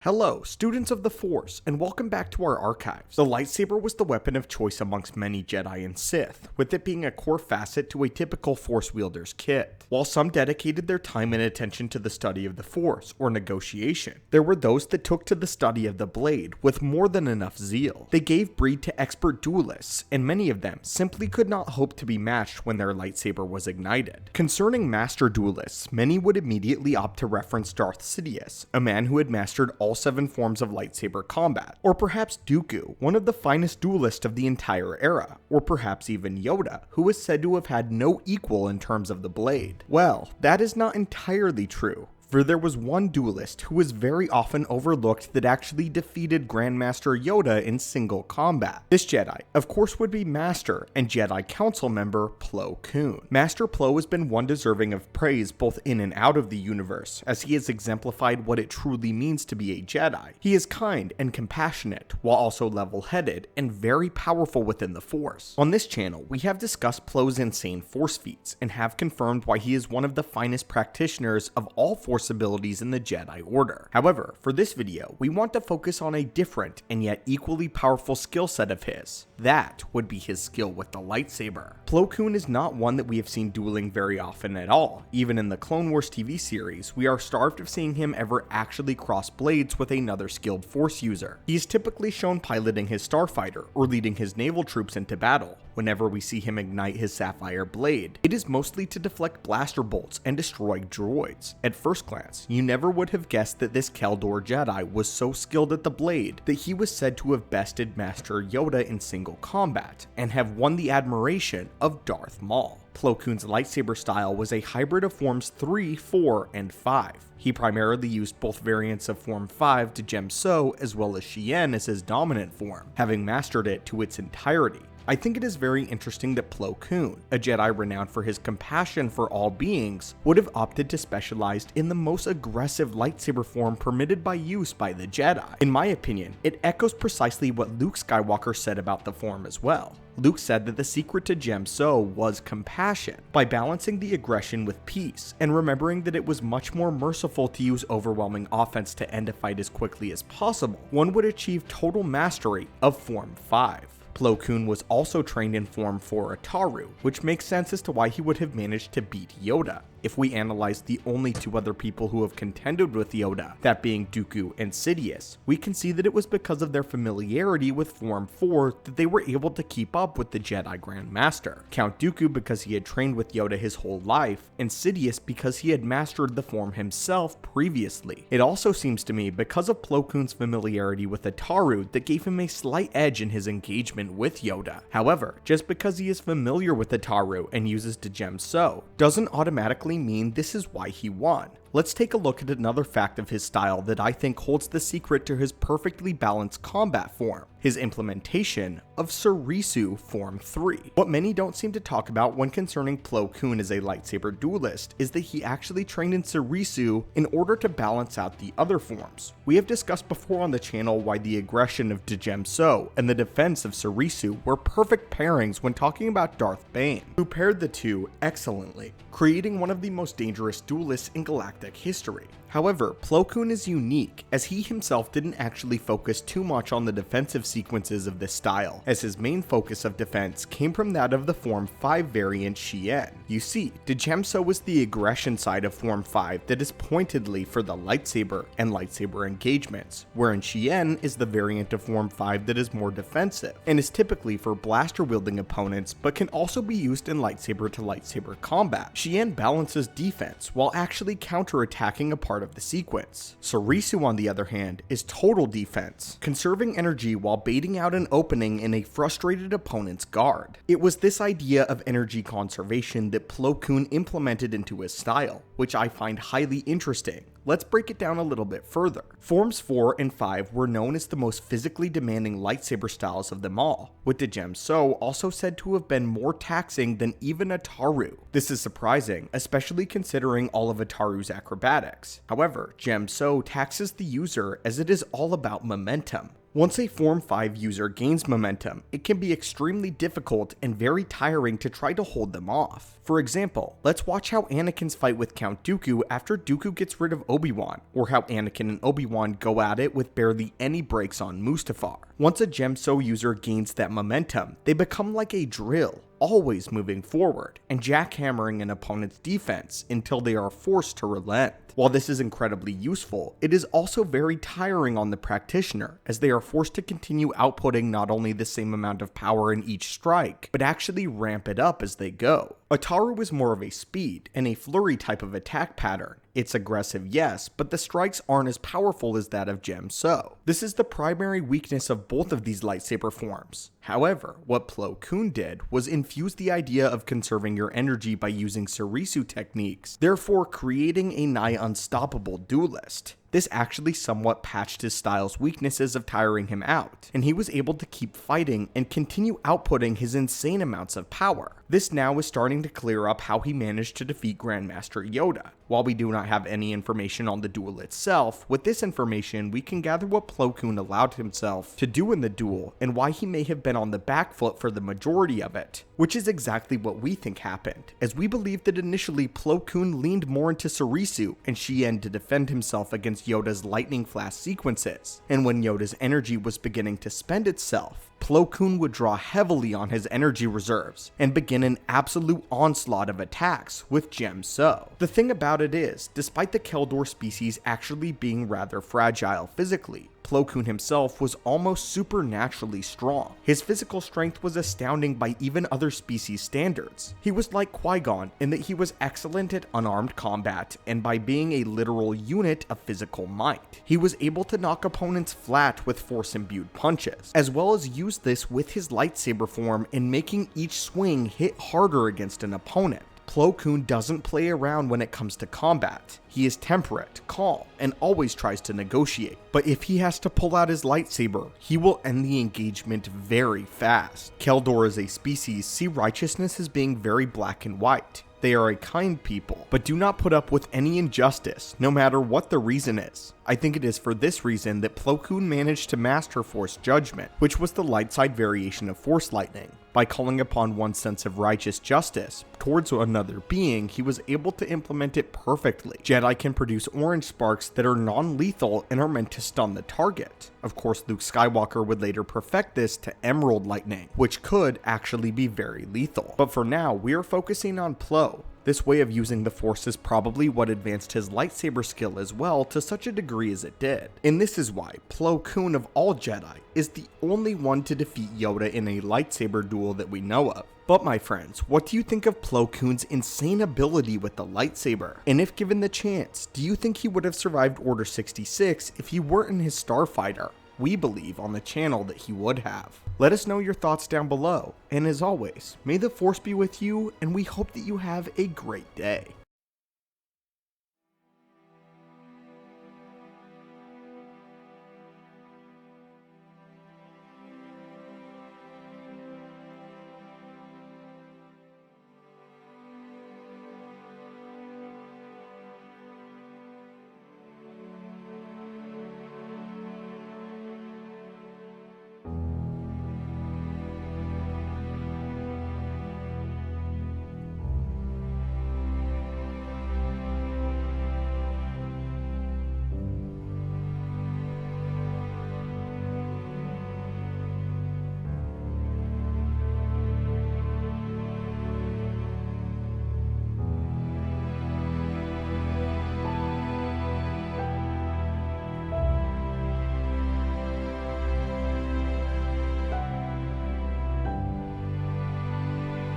Hello, students of the Force, and welcome back to our archives. The lightsaber was the weapon of choice amongst many Jedi and Sith, with it being a core facet to a typical Force wielder's kit. While some dedicated their time and attention to the study of the Force, or negotiation, there were those that took to the study of the blade with more than enough zeal. They gave breed to expert duelists, and many of them simply could not hope to be matched when their lightsaber was ignited. Concerning master duelists, many would immediately opt to reference Darth Sidious, a man who had mastered all 7 forms of lightsaber combat, or perhaps Dooku, one of the finest duelists of the entire era, or perhaps even Yoda, who is said to have had no equal in terms of the blade. Well, that is not entirely true, for there was one duelist who was very often overlooked that actually defeated Grandmaster Yoda in single combat. This Jedi, of course, would be Master and Jedi Council member Plo Koon. Master Plo has been one deserving of praise both in and out of the universe, as he has exemplified what it truly means to be a Jedi. He is kind and compassionate, while also level-headed and very powerful within the Force. On this channel, we have discussed Plo's insane Force feats, and have confirmed why he is one of the finest practitioners of all Force abilities in the Jedi Order. However, for this video, we want to focus on a different and yet equally powerful skill set of his. That would be his skill with the lightsaber. Plo Koon is not one that we have seen dueling very often at all. Even in the Clone Wars TV series, we are starved of seeing him ever actually cross blades with another skilled Force user. He is typically shown piloting his starfighter or leading his naval troops into battle. Whenever we see him ignite his sapphire blade, it is mostly to deflect blaster bolts and destroy droids. At first glance, you never would have guessed that this Keldor Jedi was so skilled at the blade that he was said to have bested Master Yoda in single combat, and have won the admiration of Darth Maul. Plo Koon's lightsaber style was a hybrid of forms 3, 4, and 5. He primarily used both variants of Form 5 to Jem So as well as Xi'an as his dominant form, having mastered it to its entirety. I think it is very interesting that Plo Koon, a Jedi renowned for his compassion for all beings, would have opted to specialize in the most aggressive lightsaber form permitted by use by the Jedi. In my opinion, it echoes precisely what Luke Skywalker said about the form as well. Luke said that the secret to Jem So was compassion, by balancing the aggression with peace, and remembering that it was much more merciful to use overwhelming offense to end a fight as quickly as possible. One would achieve total mastery of Form 5. Plo Koon was also trained in Form 4 Ataru, which makes sense as to why he would have managed to beat Yoda. If we analyze the only 2 other people who have contended with Yoda, that being Dooku and Sidious, we can see that it was because of their familiarity with Form 4 that they were able to keep up with the Jedi Grand Master. Count Dooku because he had trained with Yoda his whole life, and Sidious because he had mastered the form himself previously. It also seems to me because of Plo Koon's familiarity with Ataru that gave him a slight edge in his engagement with Yoda. However, just because he is familiar with Ataru and uses Jem So doesn't automatically mean this is why he won. Let's take a look at another fact of his style that I think holds the secret to his perfectly balanced combat form: his implementation of Surisu Form 3. What many don't seem to talk about when concerning Plo Koon as a lightsaber duelist is that he actually trained in Surisu in order to balance out the other forms. We have discussed before on the channel why the aggression of Jem So and the defense of Surisu were perfect pairings when talking about Darth Bane, who paired the two excellently, creating one of the most dangerous duelists in galactic history. However, Plo Koon is unique, as he himself didn't actually focus too much on the defensive sequences of this style, as his main focus of defense came from that of the Form 5 variant Xi'an. You see, Jem So was the aggression side of Form 5 that is pointedly for the lightsaber and lightsaber engagements, wherein Xi'an is the variant of Form 5 that is more defensive, and is typically for blaster-wielding opponents, but can also be used in lightsaber-to-lightsaber combat. Xi'an balances defense, while actually counterattacking a part of the sequence. Surisu, on the other hand, is total defense, conserving energy while baiting out an opening in a frustrated opponent's guard. It was this idea of energy conservation that Plo Koon implemented into his style, which I find highly interesting. Let's break it down a little bit further. Forms 4 and 5 were known as the most physically demanding lightsaber styles of them all, with Jem So also said to have been more taxing than even Ataru. This is surprising, especially considering all of Ataru's acrobatics. However, Jem So taxes the user as it is all about momentum. Once a Form 5 user gains momentum, it can be extremely difficult and very tiring to try to hold them off. For example, let's watch how Anakin's fight with Count Dooku after Dooku gets rid of Obi-Wan, or how Anakin and Obi-Wan go at it with barely any breaks on Mustafar. Once a Gemso user gains that momentum, they become like a drill, always moving forward, and jackhammering an opponent's defense until they are forced to relent. While this is incredibly useful, it is also very tiring on the practitioner, as they are forced to continue outputting not only the same amount of power in each strike, but actually ramp it up as they go. Ataru is more of a speed and a flurry type of attack pattern. It's aggressive, yes, but the strikes aren't as powerful as that of Gemso. This is the primary weakness of both of these lightsaber forms. However, what Plo Koon did was infuse the idea of conserving your energy by using Surisu techniques, therefore creating a nigh unstoppable duelist. This actually somewhat patched his style's weaknesses of tiring him out, and he was able to keep fighting and continue outputting his insane amounts of power. This now is starting to clear up how he managed to defeat Grandmaster Yoda. While we do not have any information on the duel itself, with this information we can gather what Plo Koon allowed himself to do in the duel and why he may have been on the back foot for the majority of it, which is exactly what we think happened, as we believe that initially Plo Koon leaned more into Surisu and Shien to defend himself against Yoda's lightning flash sequences, and when Yoda's energy was beginning to spend itself, Plo Koon would draw heavily on his energy reserves and begin an absolute onslaught of attacks with Gemso. The thing about it is, despite the Keldor species actually being rather fragile physically, Plo Koon himself was almost supernaturally strong. His physical strength was astounding by even other species standards. He was like Qui-Gon in that he was excellent at unarmed combat, and by being a literal unit of physical might, he was able to knock opponents flat with force-imbued punches, as well as use this with his lightsaber form in making each swing hit harder against an opponent. Plo Koon doesn't play around when it comes to combat. He is temperate, calm, and always tries to negotiate. But if he has to pull out his lightsaber, he will end the engagement very fast. Keldor as a species see righteousness as being very black and white. They are a kind people, but do not put up with any injustice, no matter what the reason is. I think it is for this reason that Plo Koon managed to master Force Judgment, which was the light side variation of Force Lightning. By calling upon one sense of righteous justice towards another being, he was able to implement it perfectly. Jedi can produce orange sparks that are non-lethal and are meant to stun the target. Of course, Luke Skywalker would later perfect this to Emerald Lightning, which could actually be very lethal. But for now, we are focusing on Plo. This way of using the Force is probably what advanced his lightsaber skill as well to such a degree as it did. And this is why Plo Koon of all Jedi is the only one to defeat Yoda in a lightsaber duel that we know of. But my friends, what do you think of Plo Koon's insane ability with the lightsaber? And if given the chance, do you think he would have survived Order 66 if he weren't in his starfighter? We believe on the channel that he would have. Let us know your thoughts down below, and as always, may the Force be with you, and we hope that you have a great day.